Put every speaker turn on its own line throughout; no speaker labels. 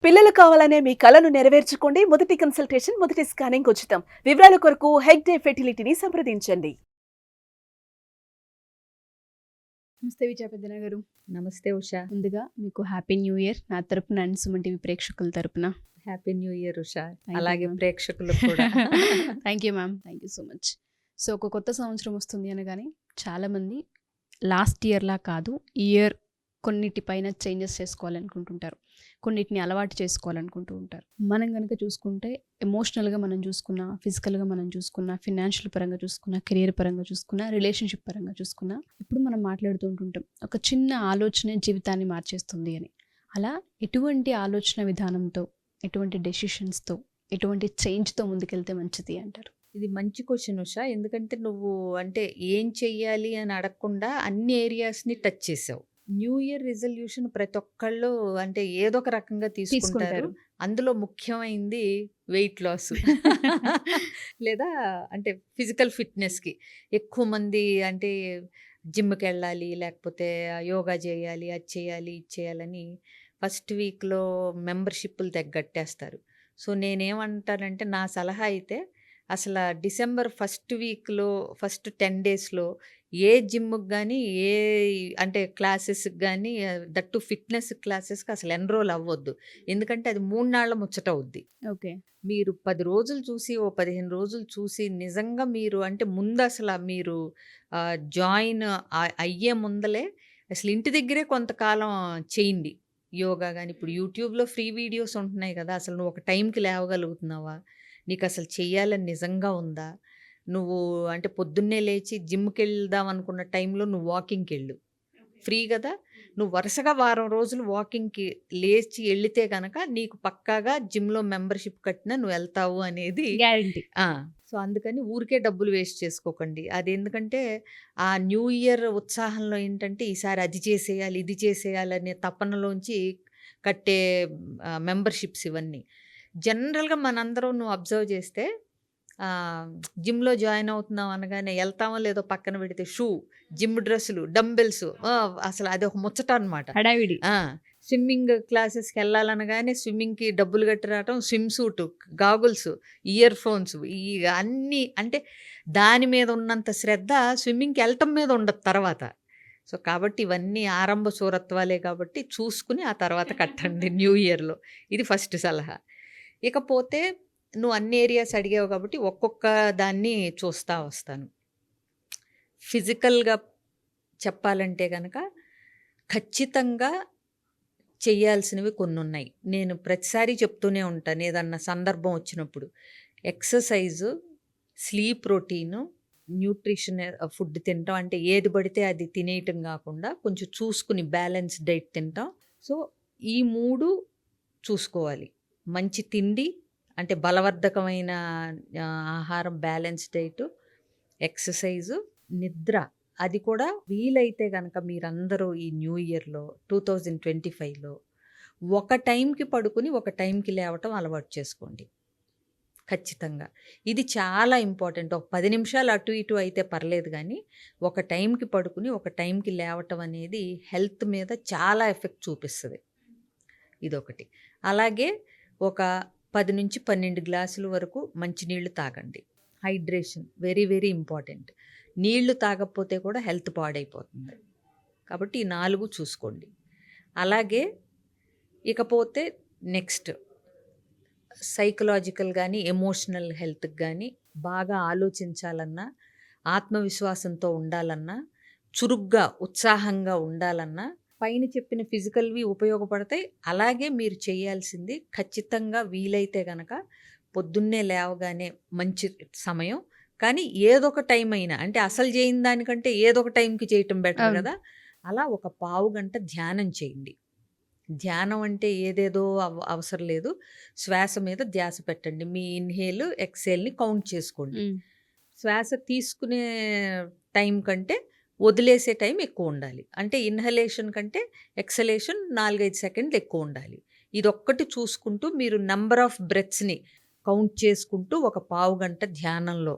పిల్లలు కావాలనే మీ కలను నెరవేర్చుకోండి. మొదటి కన్సల్టేషన్, మొదటి స్కానింగ్ ఉచితం. వివరాల కొరకు హెగ్డే ఫెర్టిలిటీని సంప్రదించండి. నమస్తే విజయ పెద్దన గారు.
నమస్తే ఉషా.
ముందుగా మీకు హ్యాపీ న్యూ ఇయర్ నా తరపున అండ్ సుమన్ టీవీ ప్రేక్షకుల తరపున.
Happy new year Usha.
Thank you,
అలాగే
ma'am.
ప్రేక్షకులకు కూడా.
Thank you ma'am, thank you so much. So ఒక కొత్త సంవత్సరం వస్తుంది అనగానే చాలామంది లాస్ట్ ఇయర్లా కాదు, ఈ ఇయర్ కొన్నిటిపైన చేంజెస్ చేసుకోవాలనుకుంటుంటారు, కొన్నిటిని అలవాటు చేసుకోవాలనుకుంటూ ఉంటారు. మనం కనుక చూసుకుంటే ఎమోషనల్గా మనం చూసుకున్నా, ఫిజికల్గా మనం చూసుకున్నా, ఫినాన్షియల్ పరంగా చూసుకున్నా, కెరియర్ పరంగా చూసుకున్నా, రిలేషన్షిప్ పరంగా చూసుకున్నా, ఇప్పుడు మనం మాట్లాడుతూ ఉంటుంటాం ఒక చిన్న ఆలోచనే జీవితాన్ని మార్చేస్తుంది అని. అలా ఎటువంటి ఆలోచన విధానంతో, ఎటువంటి డెసిషన్స్తో, ఎటువంటి చేంజ్తో ముందుకెళ్తే మంచిది అంటారు?
ఇది మంచి క్వశ్చన్ ఉషా. ఎందుకంటే నువ్వు అంటే ఏం చెయ్యాలి అని అడగకుండా అన్ని ఏరియాస్ని టచ్ చేసావు. న్యూ ఇయర్ రిజల్యూషన్ ప్రతి ఒక్కళ్ళు అంటే ఏదో ఒక రకంగా తీసుకుంటారు. అందులో ముఖ్యమైనది వెయిట్ లాస్ లేదా అంటే ఫిజికల్ ఫిట్నెస్కి ఎక్కువ మంది అంటే జిమ్కి వెళ్ళాలి, లేకపోతే యోగా చేయాలి, అది చేయాలి, ఇది చేయాలని ఫస్ట్ వీక్లో మెంబర్షిప్లు తగ్గట్టేస్తారు. సో నేనేమంటానంటే నా సలహా అయితే అసలు డిసెంబర్ ఫస్ట్ వీక్లో ఫస్ట్ 10 డేస్లో ఏ జిమ్కి కానీ ఏ అంటే క్లాసెస్కి కానీ దట్టు ఫిట్నెస్ క్లాసెస్కి అసలు ఎన్రోల్ అవ్వద్దు. ఎందుకంటే అది 3 నాళ్ళ ముచ్చట అవుద్ది.
ఓకే.
మీరు 10 రోజులు చూసి, ఓ 15 రోజులు చూసి నిజంగా మీరు అంటే ముందు అసలు మీరు జాయిన్ అయ్యే ముందలే అసలు ఇంటి దగ్గరే కొంతకాలం చేయండి యోగా. కానీ ఇప్పుడు యూట్యూబ్లో ఫ్రీ వీడియోస్ ఉంటున్నాయి కదా, అసలు నువ్వు ఒక టైంకి లేవగలుగుతున్నావా, నీకు అసలు చెయ్యాలని నిజంగా ఉందా, నువ్వు అంటే పొద్దున్నే లేచి జిమ్కి వెళ్దాం అనుకున్న టైంలో నువ్వు వాకింగ్కి వెళ్ళు, ఫ్రీ కదా. నువ్వు వరుసగా వారం రోజులు వాకింగ్కి లేచి వెళితే కనుక నీకు పక్కాగా జిమ్లో మెంబర్షిప్ కట్టినా నువ్వు వెళ్తావు అనేది
గ్యారంటీ.
సో అందుకని ఊరికే డబ్బులు వేస్ట్ చేసుకోకండి. అది ఎందుకంటే ఆ న్యూ ఇయర్ ఉత్సాహంలో ఏంటంటే ఈసారి అది చేసేయాలి, ఇది చేసేయాలి అనే తపనలోంచి కట్టే మెంబర్షిప్స్ ఇవన్నీ. జనరల్గా మనందరం నువ్వు అబ్జర్వ్ చేస్తే జిమ్లో జాయిన్ అవుతున్నాం అనగానే వెళ్తామో లేదో పక్కన పెడితే షూ, జిమ్ డ్రెస్సులు, డంబెల్స్, అసలు అది ఒక ముచ్చట అనమాట.
హడావిడి.
స్విమ్మింగ్ క్లాసెస్కి వెళ్ళాలనగానే స్విమ్మింగ్కి డబ్బులు కట్టి రావటం, swim suit, goggles, ear phones, ఈ అన్నీ అంటే దాని మీద ఉన్నంత శ్రద్ధ స్విమ్మింగ్కి వెళ్ళటం మీద ఉండదు తర్వాత. సో కాబట్టి ఇవన్నీ ఆరంభ సూరత్వాలే కాబట్టి చూసుకుని ఆ తర్వాత కట్టండి న్యూ ఇయర్లో. ఇది ఫస్ట్ సలహా. ఇకపోతే నువ్వు అన్ని ఏరియాస్ అడిగావు కాబట్టి ఒక్కొక్క దాన్ని చూస్తూ వస్తాను. ఫిజికల్గా చెప్పాలంటే కనుక ఖచ్చితంగా చేయాల్సినవి కొన్ని ఉన్నాయి. నేను ప్రతిసారి చెప్తూనే ఉంటాను ఏదన్నా సందర్భం వచ్చినప్పుడు. Exercise, sleep routine, nutrition food తినటం, అంటే ఏది పడితే అది తినేయటం కాకుండా కొంచెం చూసుకుని బ్యాలెన్స్ డైట్ తింటాం. సో ఈ 3 చూసుకోవాలి. మంచి తిండి అంటే బలవర్ధకమైన ఆహారం, బ్యాలెన్స్ డైటు, ఎక్సర్సైజు, నిద్ర. అది కూడా వీలైతే కనుక మీరందరూ ఈ న్యూ ఇయర్లో 2025లో ఒక టైంకి పడుకుని ఒక టైంకి లేవటం అలవాటు చేసుకోండి ఖచ్చితంగా. ఇది చాలా ఇంపార్టెంట్. ఒక 10 నిమిషాలు అటు ఇటు అయితే పర్లేదు, కానీ ఒక టైంకి పడుకుని ఒక టైంకి లేవటం అనేది హెల్త్ మీద చాలా ఎఫెక్ట్ చూపిస్తుంది. ఇదొకటి. అలాగే ఒక 10 నుంచి 12 గ్లాసుల వరకు మంచినీళ్ళు తాగండి. Hydration very very important. నీళ్లు తాగకపోతే కూడా హెల్త్ పాడైపోతుంది. కాబట్టి ఈ 4 చూసుకోండి. అలాగే ఇకపోతే నెక్స్ట్ సైకలాజికల్ కానీ ఎమోషనల్ హెల్త్కి కానీ బాగా ఆలోచించాలన్నా, ఆత్మవిశ్వాసంతో ఉండాలన్నా, చురుగ్గా ఉత్సాహంగా ఉండాలన్నా పైన చెప్పిన ఫిజికల్వి ఉపయోగపడతాయి. అలాగే మీరు చేయాల్సింది ఖచ్చితంగా వీలైతే కనుక పొద్దున్నే లేవగానే మంచి సమయం, కానీ ఏదొక టైం అయినా అంటే అసలు చేయని దానికంటే ఏదొక టైంకి చేయటం బెటర్ కదా. అలా ఒక పావు గంట ధ్యానం చేయండి. ధ్యానం అంటే ఏదేదో అవసరం లేదు. శ్వాస మీద ధ్యాస పెట్టండి. మీ ఇన్హేల్, ఎక్సేల్ని కౌంట్ చేసుకోండి. శ్వాస తీసుకునే టైం కంటే వదిలేసే టైం ఎక్కువ ఉండాలి. అంటే ఇన్హలేషన్ కంటే ఎక్సలేషన్ 4-5 సెకండ్లు ఎక్కువ ఉండాలి. ఇదొక్కటి చూసుకుంటూ మీరు నెంబర్ ఆఫ్ బ్రెత్స్ని కౌంట్ చేసుకుంటూ ఒక పావు గంట ధ్యానంలో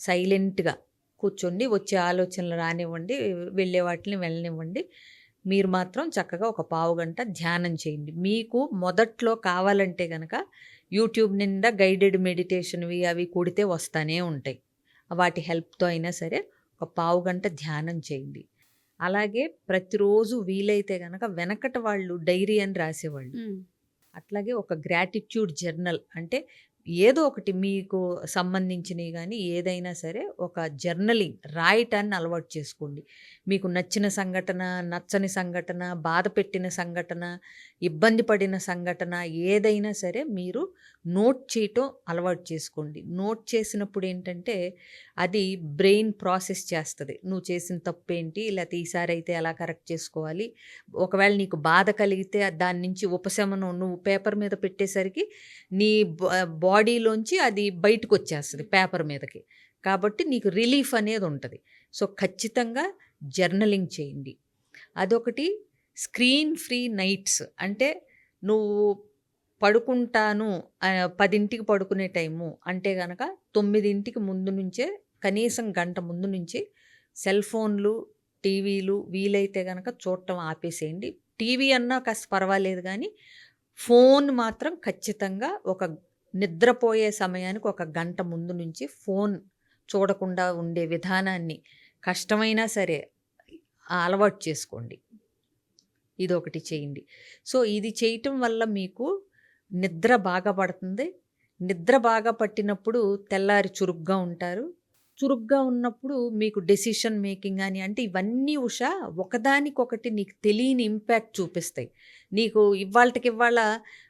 సైలెంట్గా కూర్చోండి. వచ్చే ఆలోచనలు రానివ్వండి, వెళ్ళే వాటిని వెళ్ళనివ్వండి. మీరు మాత్రం చక్కగా ఒక పావుగంట ధ్యానం చేయండి. మీకు మొదట్లో కావాలంటే గనక యూట్యూబ్ నిండా గైడెడ్ మెడిటేషన్‌వి అవి కొడితే వస్తానే ఉంటాయి. వాటి హెల్ప్‌తో అయినా సరే ఒక పావుగంట ధ్యానం చేయండి. అలాగే ప్రతిరోజు వీలైతే గనక వెనకట వాళ్ళు డైరీ అని రాసేవాళ్ళు. అట్లాగే ఒక గ్రాటిట్యూడ్ జర్నల్ అంటే ఏదో ఒకటి మీకు సంబంధించినవి గానీ ఏదైనా సరే ఒక జర్నలింగ్ రాయటాన్ని అలవాటు చేసుకోండి. మీకు నచ్చిన సంఘటన, నచ్చని సంఘటన, బాధ పెట్టిన సంఘటన, ఇబ్బంది పడిన సంఘటన ఏదైనా సరే మీరు నోట్ చేయటం అలవాటు చేసుకోండి. నోట్ చేసినప్పుడు ఏంటంటే అది బ్రెయిన్ ప్రాసెస్ చేస్తది. నువ్వు చేసిన తప్పేంటి? లేతే ఈసారైతే ఎలా కరెక్ట్ చేసుకోవాలి? ఒకవేళ నీకు బాధ కలిగితే దాని నుంచి ఉపశమనం నువ్వు పేపర్ మీద పెట్టేసరికి నీ బాడీలోంచి అది బయటకొచ్చేస్తది పేపర్ మీదకి. కాబట్టి నీకు రిలీఫ్ అనేది ఉంటది. సో, ఖచ్చితంగా జర్నలింగ్ చేయండి. అదొకటి. స్క్రీన్ ఫ్రీ నైట్స్ అంటే నువ్వు పడుకుంటాను 10కి పడుకునే టైము అంటే గనక 9కి ముందు నుంచే కనీసం గంట ముందు నుంచి సెల్ ఫోన్లు, టీవీలు వీలైతే గనక చూడటం ఆపేసేయండి. టీవీ అన్నా కాస్త పర్వాలేదు గానీ, ఫోన్ మాత్రం ఖచ్చితంగా ఒక నిద్రపోయే సమయానికి ఒక గంట ముందు నుంచి ఫోన్ చూడకుండా ఉండే విధానాన్ని కష్టమైనా సరే అలవాటు చేసుకోండి. ఇదొకటి చేయండి. సో, ఇది చేయటం వల్ల మీకు నిద్ర బాగా పడుతుంది. నిద్ర బాగా పట్టినప్పుడు తెల్లారి చురుగ్గా ఉంటారు. చురుగ్గా ఉన్నప్పుడు మీకు డెసిషన్ మేకింగ్ అని అంటే ఇవన్నీ ఒకదానికొకటి నీకు తెలియని ఇంపాక్ట్ చూపిస్తాయి. నీకు ఇవాళ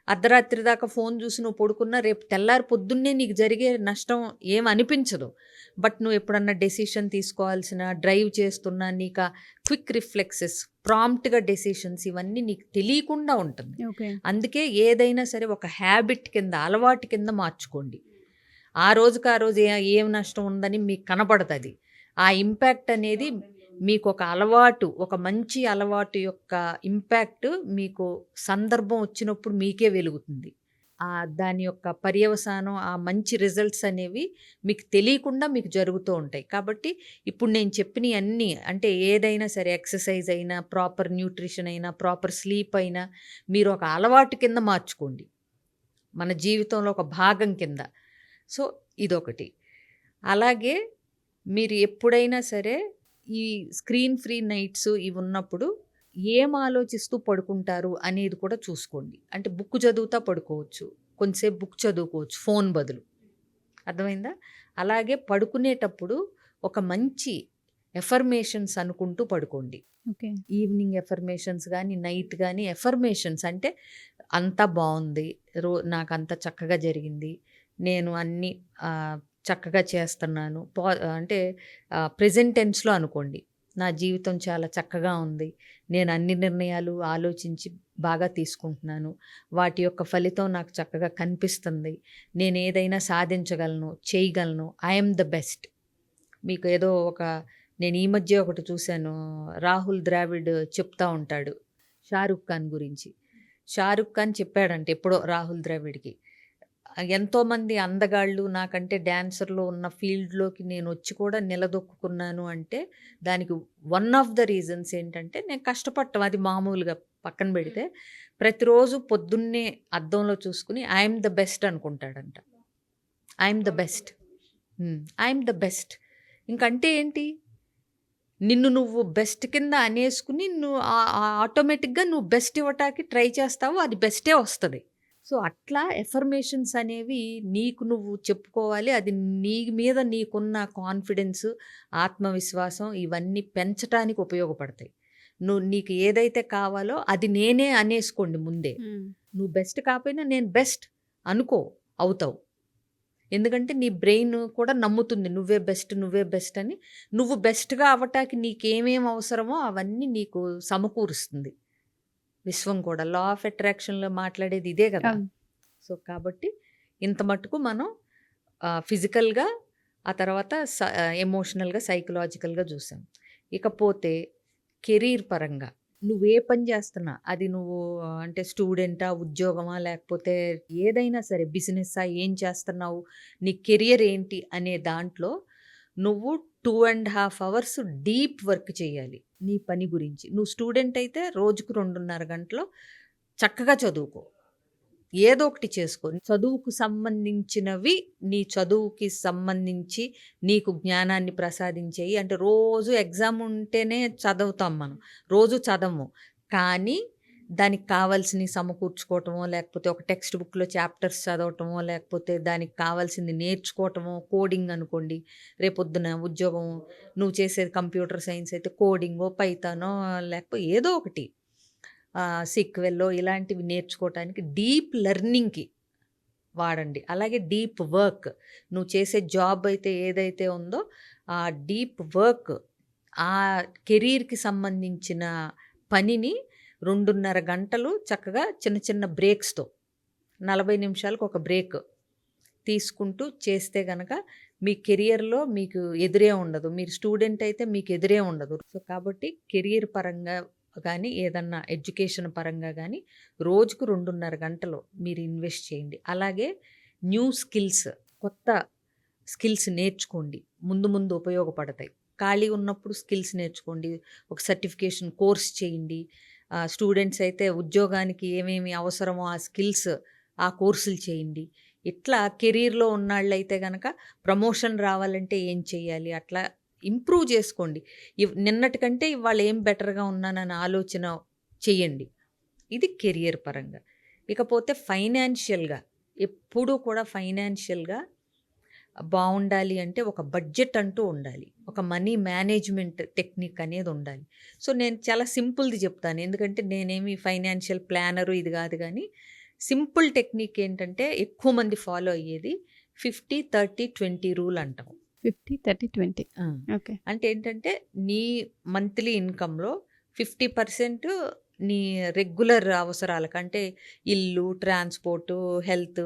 అర్ధరాత్రి దాకా ఫోన్ చూసి నువ్వు పడుకున్నా రేపు తెల్లారి పొద్దున్నే నీకు జరిగే నష్టం ఏం అనిపించదు. బట్ నువ్వు ఎప్పుడన్నా డెసిషన్ తీసుకోవాల్సిన డ్రైవ్ చేస్తున్నా నీకు క్విక్ రిఫ్లెక్సెస్, ప్రాంప్ట్‌గా డెసిషన్స్ ఇవన్నీ నీకు తెలియకుండా ఉంటుంది.
ఓకే.
అందుకే ఏదైనా సరే ఒక హ్యాబిట్ కింద, అలవాటు కింద మార్చుకోండి. ఆ రోజుకి ఆ రోజు ఏం నష్టం ఉందని మీకు కనపడతది. ఆ ఇంపాక్ట్ అనేది మీకొక అలవాటు, ఒక మంచి అలవాటు యొక్క ఇంపాక్ట్ మీకు సందర్భం వచ్చినప్పుడు మీకే వెలుగుతుంది. దాని యొక్క పర్యవసానం, ఆ మంచి రిజల్ట్స్ అనేవి మీకు తెలియకుండా మీకు జరుగుతూ ఉంటాయి. కాబట్టి ఇప్పుడు నేను చెప్పినయన్నీ అంటే ఏదైనా సరే ఎక్సర్సైజ్ అయినా, ప్రాపర్ న్యూట్రిషన్ అయినా, ప్రాపర్ స్లీప్ అయినా మీరు ఒక అలవాటు కింద మార్చుకోండి. మన జీవితంలో ఒక భాగం కింద. సో, ఇదొకటి. అలాగే మీరు ఎప్పుడైనా సరే ఈ స్క్రీన్ ఫ్రీ నైట్స్ ఇవి ఉన్నప్పుడు ఏం ఆలోచిస్తూ పడుకుంటారు అనేది కూడా చూసుకోండి. అంటే బుక్ చదువుతా పడుకోవచ్చు. కొంతసేపు బుక్ చదువుకోవచ్చు ఫోన్ బదులు. అర్థమైందా? అలాగే పడుకునేటప్పుడు ఒక మంచి ఎఫర్మేషన్స్ అనుకుంటూ పడుకోండి.
ఓకే.
ఈవినింగ్ ఎఫర్మేషన్స్ గానీ, నైట్ గానీ ఎఫర్మేషన్స్ అంటే అంతా బావుంది. నాకంతా చక్కగా జరిగింది. నేను అన్నీ చక్కగా చేస్తున్నాను. అంటే ప్రెజెంట్ టెన్స్‌లో అనుకోండి. నా జీవితం చాలా చక్కగా ఉంది. నేను అన్ని నిర్ణయాలు ఆలోచించి బాగా తీసుకుంటున్నాను. వాటి యొక్క ఫలితం నాకు చక్కగా కనిపిస్తుంది. నేనేదైనా సాధించగలను, చేయగలను. I am the best. మీకు ఏదో నేను ఈ మధ్య ఒకటి చూశాను. రాహుల్ ద్రావిడ్ చెప్తా ఉంటాడు షారుఖ్ ఖాన్ గురించి. షారుఖ్ ఖాన్ చెప్పాడంట ఎప్పుడో రాహుల్ ద్రావిడ్‌కి. ఎంతోమంది అందగాళ్ళు నాకంటే డాన్సర్‌లు ఉన్న ఫీల్డ్‌లోకి నేనొచ్చి కూడా నిలదొక్కుకున్నాను అంటే దానికి వన్ ఆఫ్ ద రీజన్స్ ఏంటంటే నేను కష్టపడటం. అది మామూలుగా పక్కన పెడితే ప్రతిరోజు పొద్దున్నే అద్దంలో చూసుకుని ఐ యామ్ ద బెస్ట్ అనుకుంటాడంట. I am the best. I am the best. ఇంకంటే ఏంటి? నిన్ను నువ్వు బెస్ట్ కింద అనేసుకుని నువ్వు ఆటోమేటిక్‌గా నువ్వు బెస్ట్ ఇవ్వటానికి ట్రై చేస్తావు. అది బెస్టే వస్తది. సో, అట్లా ఎఫర్మేషన్స్ అనేవి నీకు నువ్వు చెప్పుకోవాలి. అది నీ మీద నీకున్న కాన్ఫిడెన్స్, ఆత్మవిశ్వాసం ఇవన్నీ పెంచటానికి ఉపయోగపడతాయి. నీకు ఏదైతే కావాలో అది నేనే అనేసుకోండి ముందే. నువ్వు బెస్ట్ కాకపోయినా నేను బెస్ట్ అనుకో, అవుతావు. ఎందుకంటే నీ బ్రెయిన్ కూడా నమ్ముతుంది నువ్వే బెస్ట్ అని. నువ్వు బెస్ట్‌గా అవ్వటానికి నీకేమేమి అవసరమో అవన్నీ నీకు సమకూరుస్తుంది విశ్వం కూడా. లా ఆఫ్ అట్రాక్షన్‌లో మాట్లాడేది ఇదే కదా! సో, కాబట్టి ఇంత మట్టుకు మనం ఫిజికల్‌గా, ఆ తర్వాత ఎమోషనల్‌గా, సైకలాజికల్‌గా చూసాం. ఇకపోతే కెరీర్ పరంగా నువ్వే పని చేస్తున్నా, అది నువ్వు అంటే స్టూడెంటా, ఉద్యోగమా, లేకపోతే ఏదైనా సరే బిజినెస్సా, ఏం చేస్తున్నావు, నీ కెరియర్ ఏంటి అనే దాంట్లో నువ్వు 2.5 అవర్స్ డీప్ వర్క్ చేయాలి నీ పని గురించి. నువ్వు స్టూడెంట్ అయితే రోజుకు 2.5 గంటలు చక్కగా చదువుకో. ఏదో ఒకటి చేసుకో. చదువుకు సంబంధించినవి నీ చదువుకి సంబంధించి నీకు జ్ఞానాన్ని ప్రసాదించేయి. అంటే రోజు ఎగ్జామ్ ఉంటేనే చదువుతాం మనం. రోజు చదవము. కానీ దానికి కావాల్సినవి సమకూర్చుకోవటమో, లేకపోతే ఒక టెక్స్ట్ బుక్‌లో చాప్టర్స్ చదవటమో, లేకపోతే దానికి కావాల్సింది నేర్చుకోవటమో, కోడింగ్ అనుకోండి. రేపొద్దున ఉద్యోగం నువ్వు చేసేది కంప్యూటర్ సైన్స్ అయితే కోడింగో, పైథానో లేకపోతే ఏదో ఒకటి సీక్వెల్లో ఇలాంటివి నేర్చుకోవటానికి డీప్ లెర్నింగ్‌కి వాడండి. అలాగే డీప్ వర్క్ నువ్వు చేసే జాబ్ అయితే ఏదైతే ఉందో ఆ డీప్ వర్క్ ఆ కెరీర్‌కి సంబంధించిన పనిని 2.5 గంటలు చక్కగా చిన్న చిన్న బ్రేక్స్‌తో 40 నిమిషాలకు ఒక బ్రేక్ తీసుకుంటూ చేస్తే గనక మీ కెరియర్‌లో మీకు ఎదురే ఉండదు. మీరు స్టూడెంట్ అయితే మీకు ఎదురే ఉండదు. సో, కాబట్టి కెరియర్ పరంగా గానీ, ఏదన్నా ఎడ్యుకేషన్ పరంగా గానీ రోజుకు 2.5 గంటలు మీరు ఇన్వెస్ట్ చేయండి. అలాగే న్యూ స్కిల్స్, కొత్త స్కిల్స్ నేర్చుకోండి. ముందు ముందు ఉపయోగపడతాయి. ఖాళీ ఉన్నప్పుడు స్కిల్స్ నేర్చుకోండి. ఒక సర్టిఫికేషన్ కోర్స్ చేయండి. స్టూడెంట్స్ అయితే ఉద్యోగానికి ఏమేమి అవసరమో ఆ స్కిల్స్, ఆ కోర్సులు చేయండి. ఇట్లా కెరీర్‌లో ఉన్నాళ్ళైతే గనక ప్రమోషన్ రావాలంటే ఏం చేయాలి? అట్లా ఇంప్రూవ్ చేసుకోండి. నిన్నటి కంటే ఇవాళ ఏం బెటర్‌గా ఉన్నానని ఆలోచన చెయ్యండి. ఇది కెరియర్ పరంగా. ఇకపోతే ఫైనాన్షియల్‌గా ఎప్పుడూ కూడా ఫైనాన్షియల్‌గా బావుండాలి అంటే ఒక బడ్జెట్ అంటూ ఉండాలి. ఒక మనీ మేనేజ్‌మెంట్ టెక్నిక్ అనేది ఉండాలి. సో, నేను చాలా సింపుల్‌ది చెప్తాను. ఎందుకంటే నేనేమి ఫైనాన్షియల్ ప్లానరు ఇది కాదు గానీ, సింపుల్ టెక్నిక్ ఏంటంటే ఎక్కువ మంది ఫాలో అయ్యేది 50, 30, 20 రూల్ అంటాం.
50, 30, 20.
ఆ!
ఓకే.
అంటే ఏంటంటే నీ మంత్లీ ఇన్‌కమ్‌లో 50% నీ రెగ్యులర్ అవసరాలకు అంటే ఇల్లు, ట్రాన్స్‌పోర్టు, హెల్త్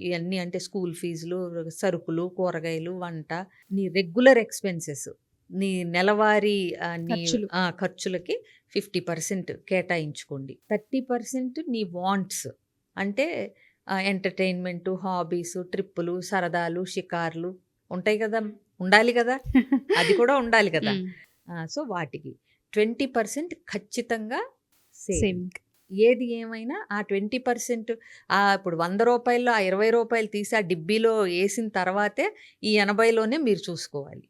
ఇయన్నీ అంటే స్కూల్ ఫీజులు, సరుకులు, కూరగాయలు, వంట, నీ రెగ్యులర్ ఎక్స్‌పెన్సెస్ నీ నెలవారీ
ఖర్చులు.
ఖర్చులకి 50% కేటాయించుకోండి. 30% నీ వాంట్స్ అంటే ఎంటర్‌టైన్‌మెంటు, హాబీసు, ట్రిప్పులు, సరదాలు, షికార్లు ఉంటాయి కదా! ఉండాలి కదా! అది కూడా ఉండాలి కదా!
హ్మ్.
సో, వాటికి 20% ఖచ్చితంగా సేవింగ్.
సేవింగ్.
ఏది ఏమైనా ఆ 20% ఇప్పుడు రూ. 100లో ఆ రూ. 20 తీసి ఆ డిబ్బీలో ఏసిన తర్వాతే ఈ 80లోనే మీరు చూసుకోవాలి.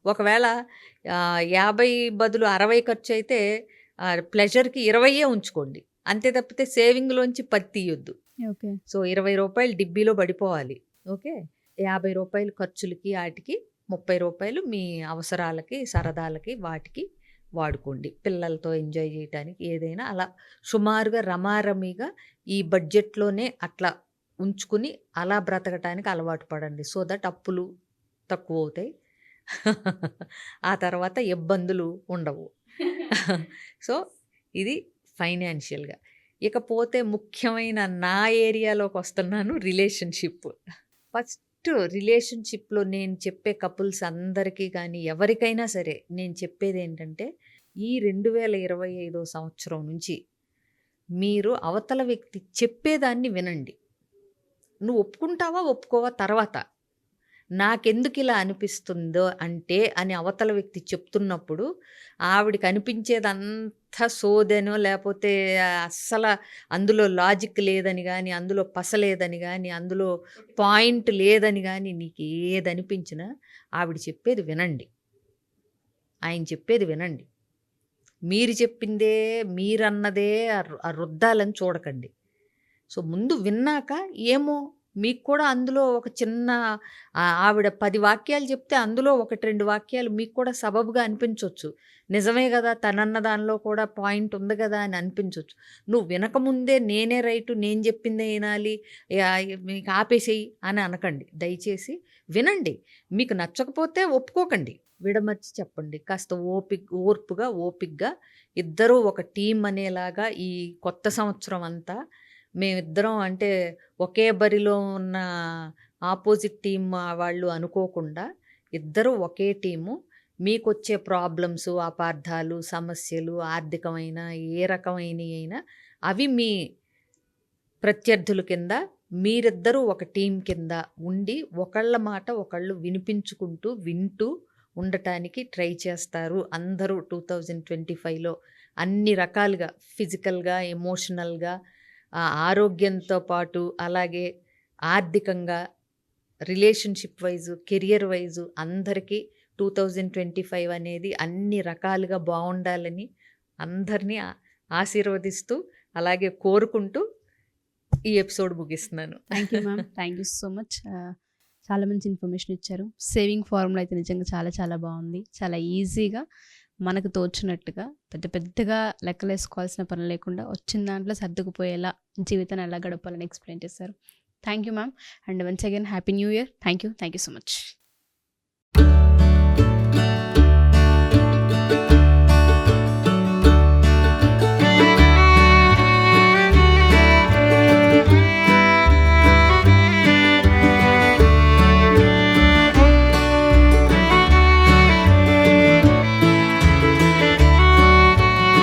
ఒకవేళ 50 బదులు 60 ఖర్చయితే ప్లెజర్‌కి 20 ఉంచుకోండి. అంతే తప్పితే సేవింగ్‌లోంచి 10 తీయొద్దు.
ఓకే.
సో, రూ. 20 డిబ్బీలో పడిపోవాలి. ఓకే. రూ. 50 ఖర్చులకి ఆటికి, రూ. 30 మీ అవసరాలకి, సరదాలకి వాటికి వాడుకోండి. పిల్లలతో ఎంజాయ్ చేయటానికి ఏదైనా అలా సుమారుగా రమారమిగా ఈ బడ్జెట్‌లోనే అట్లా ఉంచుకుని అలా బ్రతకటానికి అలవాటు పడండి. సో దట్ అప్పులు తక్కువవుతాయి. ఆ తర్వాత ఇబ్బందులు ఉండవు. సో, ఇది ఫైనాన్షియల్‌గా. ఇకపోతే ముఖ్యమైన నా ఏరియాలోకొస్తున్నాను రిలేషన్‌షిప్. ఫస్ట్ రిలేషన్‌షిప్‌లో నేను చెప్పే కపుల్స్ అందరికీ గానీ, ఎవరికైనా సరే నేను చెప్పేదేంటంటే, ఈ 2025 సంవత్సరం నుంచి మీరు అవతల వ్యక్తి చెప్పేదాన్ని వినండి. నువ్వు ఒప్పుకుంటావా? ఒప్పుకోవా? తర్వాత. నాకెందుకిలా అనిపిస్తుందో అంటే అని అవతల వ్యక్తి చెప్తున్నప్పుడు ఆవిడకి అనిపించేదంతా సోదెనో లేకపోతే అస్సల అందులో లాజిక్ లేదని గానీ, అందులో పస లేదని గానీ, అందులో పాయింట్ లేదని గానీ నీకు ఏదనిపించినా ఆవిడ చెప్పేది వినండి. ఆయన చెప్పేది వినండి. మీరు చెప్పిందే, మీరన్నదే రుద్దాలని చూడకండి. సో, ముందు విన్నాక ఏమో మీకు కూడా అందులో ఒక చిన్న ఆవిడ 10 వాక్యాలు చెప్తే అందులో 1, 2 వాక్యాలు మీకు కూడా సబబుగా అనిపించొచ్చు. నిజమే గదా! తనన్న దానిలో కూడా పాయింట్ ఉంది గదా! అని అనిపించొచ్చు. నువ్వు వినకముందే నేనే రైటు, నేను చెప్పిందే ఇనాలి, మీకు ఆపేసేయి అని అనకండి. దయచేసి వినండి. మీకు నచ్చకపోతే ఒప్పుకోకండి. విడమర్చి చెప్పండి. కాస్త ఓర్పుగా ఇద్దరూ ఒక టీమ్ అనేలాగా ఈ కొత్త సంవత్సరం అంతా మేమిద్దరం అంటే ఒకే బరిలో ఉన్న ఆపోజిట్ టీమ్ వాళ్ళు అనుకోకుండా ఇద్దరూ ఒకే టీము. మీకొచ్చే ప్రాబ్లమ్స్, అపార్థాలు, సమస్యలు ఆర్థికమైన ఏ రకమైనయి అయినా అవి మీ ప్రత్యర్థుల కింద మీరిద్దరూ ఒక టీం కింద ఉండి ఒకళ్ళ మాట ఒకళ్ళు వినిపించుకుంటూ, వింటూ ఉండటానికి ట్రై చేస్తారు అందరూ 2025లో అన్ని రకాలుగా ఫిజికల్గా, ఎమోషనల్గా, ఆరోగ్యంతో పాటు అలాగే ఆర్థికంగా, రిలేషన్షిప్ వైజు, కెరియర్ వైజు అందరికీ 2025 అనేది అన్ని రకాలుగా బాగుండాలని అందరినీ ఆశీర్వదిస్తూ అలాగే కోరుకుంటూ ఈ ఎపిసోడ్ ముగిస్తున్నాను.
Thank you ma'am. Thank you so much. చాలా మంచి ఇన్ఫర్మేషన్ ఇచ్చారు. సేవింగ్ ఫార్ములా అయితే నిజంగా చాలా చాలా బాగుంది. చాలా ఈజీగా మనకు తోచినట్టుగా పెద్దగా లెక్కలేసుకోవాల్సిన పని లేకుండా వచ్చిన దాంట్లో సర్దుకుపోయేలా జీవితాన్ని ఎలా గడపాలని ఎక్స్ప్లెయిన్ చేశారు. Thank you ma'am. And once again happy new year. Thank you so much.